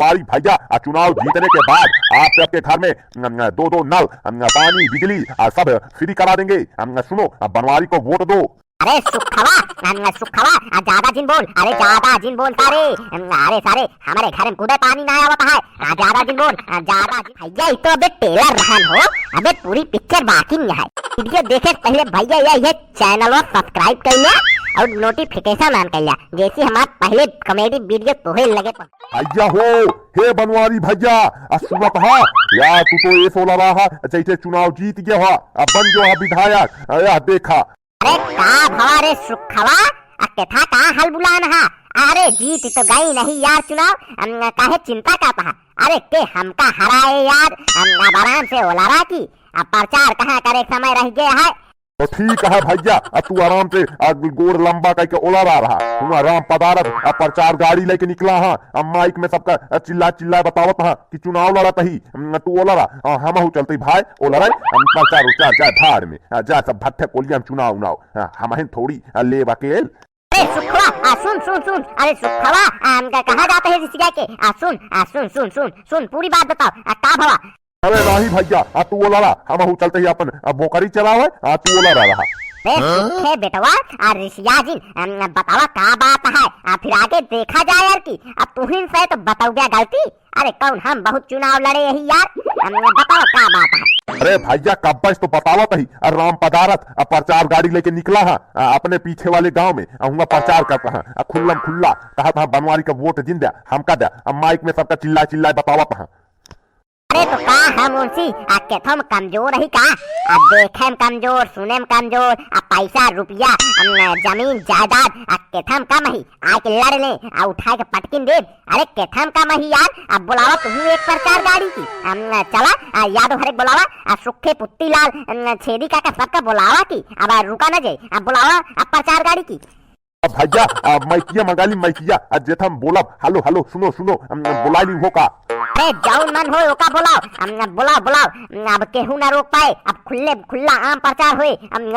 बनवारी भैया चुनाव जीतने के बाद आप सबके घर में दो दो नल पानी बिजली सब फ्री करा देंगे। सुनो बनवारी को वोट दो। अरे सुखवा ज्यादा जिन बोल, अरे ज्यादा जिन बोल सारे, अरे सारे हमारे घर में कूदे पानी ना आवता है, ज्यादा जिन बोल ज्यादा जिन। भैया तो अबे टेलर रहन हो, अबे पूरी पिक्चर बाकी नहीं है। वीडियो देखे पहले भैया ये चैनल को सब्सक्राइब कर लिया और नोटिफिकेशन ऑन कर लिया, जैसे हमारे पहले कॉमेडी वीडियो तोहे लगे। भैया हो हे बनवारी भैया सुनत हा यार, तू तो ये सोला रहा जैसे चुनाव जीत गया हा, अब बन गया विधायक। या देखा अरे का भवा रे सुखवा कथा का हल बुलान हा। अरे जीत तो गई नहीं यार चुनाव, काहे चिंता करता है। अरे के हमका हराए यार, अब आराम से ओलारा की प्रचार कहाँ करे समय रह गया है। तो ठीक है भैया, तू आराम से गोड़ लंबा करके ओला रहा, तू आराम पदारत प्रचार गाड़ी लेके निकला हाँ, माइक में सबका चिल्ला बतावत हाँ कि चुनाव लड़त ही, तू ओला रहा हम चलते भाई ओला रहे प्रचार उचार जाए भाड़ में जा सब भट्टे कोलिया में चुनाव उनाव हम थोड़ी ले बकेल। अरे सुखवा सुन अरे सुखवा कहाँ जाते हैं ऋषिका के, सुन पूरी बात बताओ का भवा। अरे नहीं भैया तू ओला रहा हम चलते ही अपन बोकरी चलावे तू ओला रहा। अरे बेटवा ऋषिया जी बतावा का बात है, फिर आगे देखा जाए यार की तुहिन से तो बताओ क्या गलती। अरे कौन हम बहुत चुनाव लड़े यही यार, बताओ का बात है। अरे भैया कब्बस तो बतावत ही राम पदारत प्रचार गाड़ी लेके निकला है अपने पीछे वाले गांव में प्रचार करता है खुल्लम खुल्ला, कहा था बनवारी का वोट जिन दिया हमका दिया, माइक में सबका चिल्ला बतावत है। अरे तो का हम उनसी केथम कमजोर ही का, देखे कमजोर सुने कमजोर, पैसा रुपया जमीन जायदाद केथम कम ही आके लड़ ले उठा के पटकिन दे। अरे केथम कम ही यार, अब बुलावा तुम एक प्रचार गाड़ी की चला यादव हरे बुलावा सुखे पुत्ती लाल छेदी का सबका बुलावा की, अब रुका न जाए बुलावा प्रचार गाड़ी की। भैया मैकिया मंगाली मैकिया जेठम बोलब हेलो सुनो बुला ली हो का। अरे जौन मन हो ओका बुलाओ अब केहू ना रोक पाए, अब खुला आम प्रचार हुए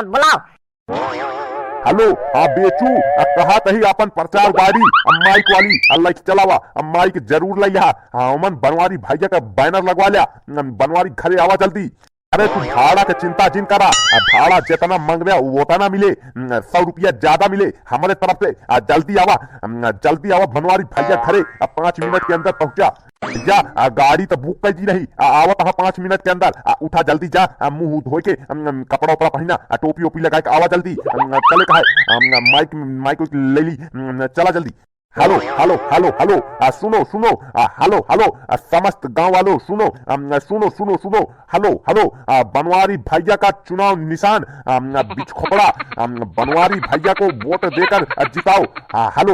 बुलाओ। हेलो बेचू कहा तही अपन प्रचार गाड़ी माइक वाली अल्लाह चलावा, माइक जरूर लिया हमन बनवारी भैया का बैनर लगवा लिया, बनवारी घरे आवा जल्दी। अरे तू भाड़ा के चिंता जिन करा, भाड़ा जितना मंगवे उतना मिले, 100 रुपया ज्यादा मिले हमारे तरफ से, जल्दी आवा बनवारी भैया घरे 5 मिनट के अंदर पहुंचा। भैया गाड़ी तो बुक कर दी नहीं आवत 5 मिनट के अंदर, उठा जल्दी जा मुंह धो के कपड़ा उपड़ा पहना टोपी ओपी लगा के आवा जल्दी, चले कहा माइक ले ली चला जल्दी। हेलो सुनो हेलो समस्त गांव वालों सुनो हेलो बनवारी भैया का चुनाव निशान बिचखोपड़ा, बनवारी भैया को वोट देकर जिताओ। हेलो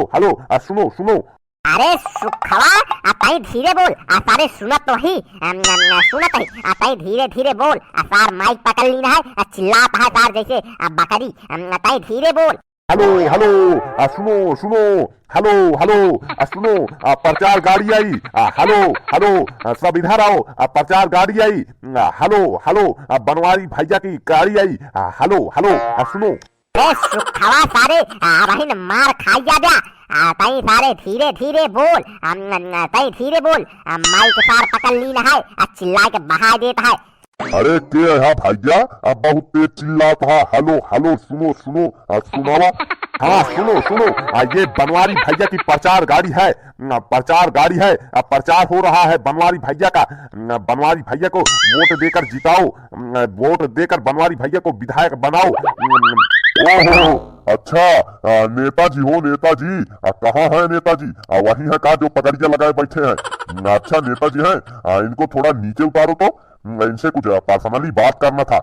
सुनो। अरे सुखवा ताई धीरे बोल, सारे सुनत तो ही ताई धीरे बोल, सार माइक पकड़ लीना है चिल्लाता है सार जैसे बकरी, ताई धीरे बोल। हेलो सुनो हेलो सुनो प्रचार गाड़ी आई, हेलो सब इधर आओ प्रचार गाड़ी आई, हेलो बनवारी भैया की गाड़ी आई, हेलो सुनो। अरे सुखवा सारे वही मार खाई जा ताई सारे धीरे बोल, ताई धीरे बोल, माइक सार पकड़ लीना है चिल्ला के बहा देता है। अरे के है भैया अब बहुत तेज चिल्लाता है, हेलो सुनावा हाँ सुनो ये बनवारी भैया की प्रचार गाड़ी है, प्रचार हो रहा है बनवारी भैया का, बनवारी भैया को वोट देकर जिताओ, वोट देकर बनवारी भैया को विधायक बनाओ। ओहो अच्छा नेताजी हो नेताजी, कहाँ है नेताजी? वही है का जो पगड़िया लगाए बैठे हैं? अच्छा नेताजी हैं, इनको थोड़ा नीचे उतारो तो इनसे कुछ पर्सनली बात करना था,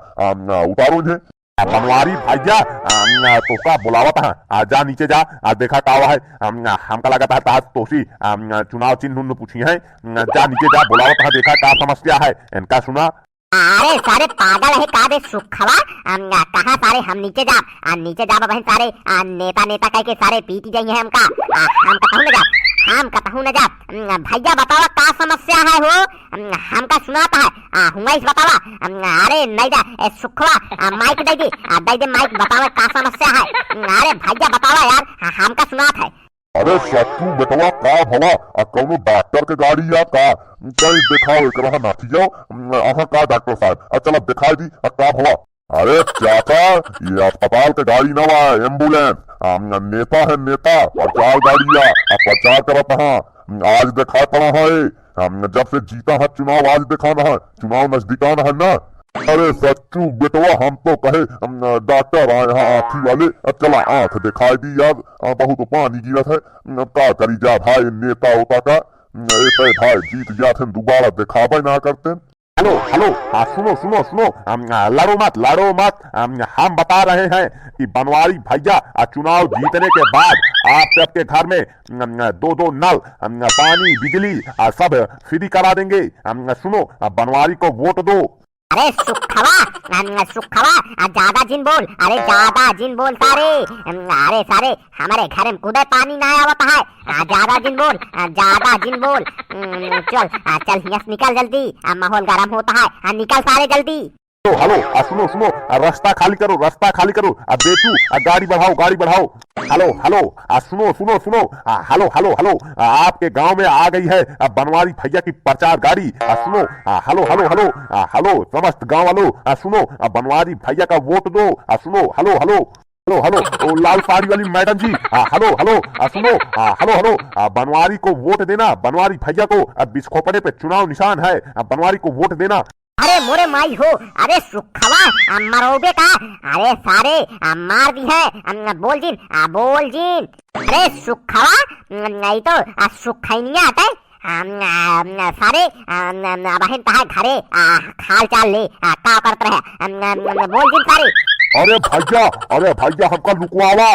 उतारो इन्हें। बनवारी भैया तो का बुलावा था जा नीचे जा देखा का है, हमका लगा था तोसी चुनाव चिन्ह पूछी है, जा नीचे जा बुलावा था देखा का समस्या है इनका सुना। अरे सारे पागल है का बे सुखवा, कहा सारे हम नीचे जा बहन सारे नेता कह के सारे पीटी जाइए हमका, हम कहूँ न जा भैया बतावा का समस्या है हो, हमका सुनाता है हुआ इस बतावा। अरे नहीं जा सुखवा माइक दे दे माइक बतावा का समस्या है, अरे भैया बतावा यार हमका सुनाता है। अरे सच्चू बेटवा का भला कौनो डॉक्टर के गाड़ी या का कहीं दिखाओ एक रहा ना जाओ अहा का डॉक्टर साहब चला दिखाई दी का भला। अरे चाचा ये अस्पताल के गाड़ी ना वा एम्बुलेंस नेता है नेता प्रचार गाड़ी या प्रचार करत हाँ आज दिखा पड़ा है जब से जीता है चुनाव आज दिखाना है चुनाव नजदीकाना है ना। अरे सच्चू बेटवा हम तो कहे डॉक्टर आए यहाँ आँखी वाले चला आँख दिखाई दी यार बहुत पानी गिरत है का करी जा भाई नेता होता का ऐसे भाई जीत जाते दोबारा दिखावे ना करते। हेलो हेलो सुनो सुनो सुनो लड़ो मत हम बता रहे हैं कि बनवारी भैया चुनाव जीतने के बाद आप सबके घर में दो नल पानी बिजली सब फ्री करा देंगे। सुनो बनवारी को वोट दो। अरे सुखवा ज्यादा जिन बोल, अरे ज्यादा जिन बोल सारे, अरे सारे हमारे घर में कूदे पानी ना आवता है, ज्यादा जिन बोल चल चल यस निकल जल्दी माहौल गर्म होता है, निकल सारे जल्दी। हेलो सुनो सुनो रास्ता खाली करो बेचू गाड़ी बढ़ाओ। हेलो सुनो सुनो सुनो हेलो आपके गांव में आ गई है बनवारी भैया की प्रचार गाड़ी। सुनो हेलो समस्त गांव वालों सुनो बनवारी भैया का वोट दो। सुनो हेलो लाल साड़ी वाली मैडम जी हेलो सुनो हेलो बनवारी को वोट देना, बनवारी भैया को बिस्खोपड़े पे चुनाव निशान है, बनवारी को वोट देना। अरे मोरे माई हो, अरे सुखवा मरोगे का, अरे सारे मार दी है बोल जिन। अरे सुखवा नहीं तो सुखाई नहीं आता है सारे बहन तहा घरे हाल चाल ले का करते रहे बोल जिन सारे। अरे भैया हमका लुकवावा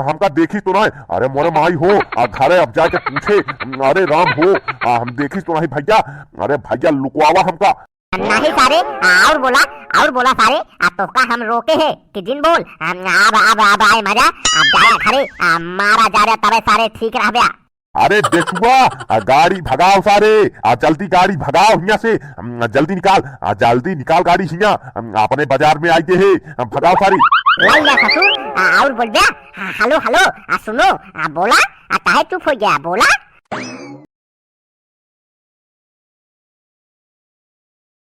हमका देखी तो नहीं, अरे मोरे माई हो घरे अब जाके पूछे अरे राम हो हम देखी तो नहीं भैया, अरे भैया लुकवावा हमका नहीं सारे और बोला सारे तो का हम रोके है कि जिन बोल अब आए मजा, अब जाया घरे मारा जा रहा तबे सारे ठीक रह गया। अरे देखुआ गाड़ी भगाओ सारे जल्दी गाड़ी भगाओ हिया से जल्दी निकाल गाड़ी हिया अपने बाजार में आई है भगाओ सारी। लैया ससुर और बोल दिया हेलो सुनो बोला काहे चुप हो गया बोला।